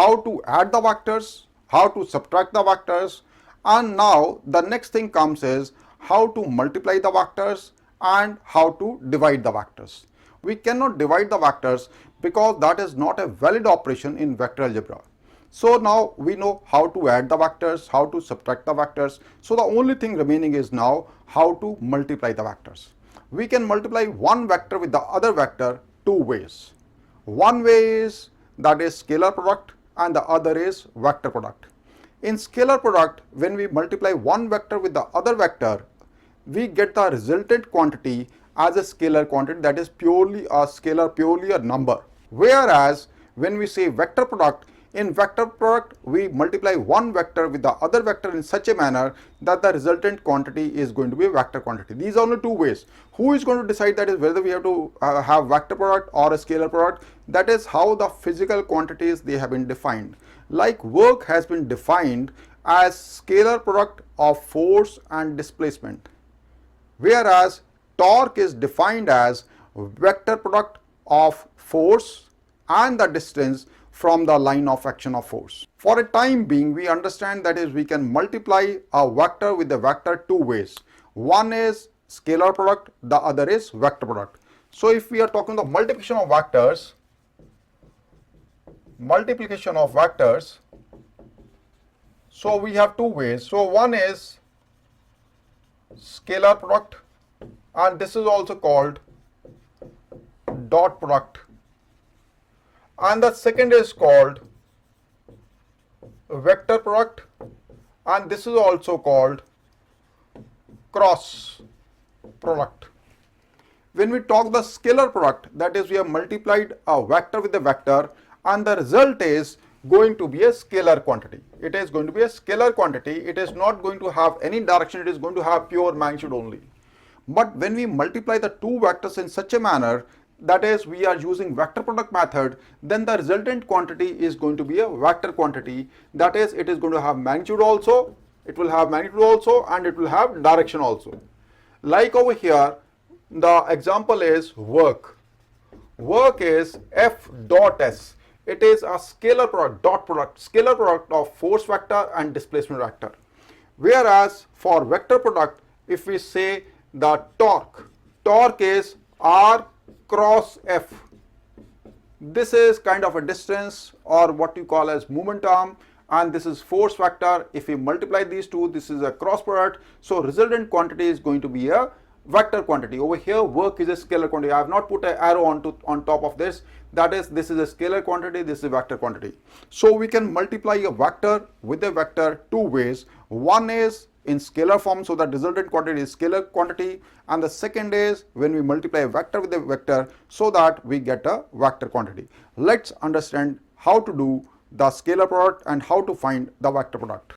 how to add the vectors, how to subtract the vectors, and now the next thing comes is how to multiply the vectors and how to divide the vectors. We cannot divide the vectors because that is not a valid operation in vector algebra. So now we know how to add the vectors, how to subtract the vectors. So the only thing remaining is now how to multiply the vectors. We can multiply one vector with the other vector two ways. One way is that is scalar product and the other is vector product. In scalar product, when we multiply one vector with the other vector, we get the resultant quantity as a scalar quantity, that is purely a scalar, purely a number. Whereas when we say vector product, in vector product we multiply one vector with the other vector in such a manner that the resultant quantity is going to be a vector quantity. These are only two ways. Who is going to decide that is whether we have to have vector product or a scalar product? That is how the physical quantities they have been defined. Like work has been defined as scalar product of force and displacement, whereas torque is defined as vector product of force and the distance from the line of action of force. For a time being, we understand that is we can multiply a vector with a vector two ways. One is scalar product, the other is vector product. So if we are talking the multiplication of vectors, so we have two ways. So one is scalar product and this is also called dot product, and the second is called vector product and this is also called cross product. When we talk the scalar product, that is we have multiplied a vector with a vector and the result is going to be a scalar quantity. It is going to be a scalar quantity. It is not going to have any direction. It is going to have pure magnitude only. But when we multiply the two vectors in such a manner, that is we are using vector product method, then the resultant quantity is going to be a vector quantity. That is, it is going to have magnitude also, it will have magnitude also, and it will have direction also. Like over here, the example is work. Work is F dot S. It is a scalar product, dot product, scalar product of force vector and displacement vector. Whereas for vector product, if we say the torque is R cross F. This is kind of a distance or what you call as momentum, and this is force vector. If we multiply these two, this is a cross product. So resultant quantity is going to be a vector quantity. Over here work is a scalar quantity. I have not put an arrow on top of this. That is, this is a scalar quantity, this is a vector quantity. So we can multiply a vector with a vector two ways. One is in scalar form, so that resultant quantity is scalar quantity, and the second is when we multiply a vector with a vector so that we get a vector quantity. Let's understand how to do the scalar product and how to find the vector product.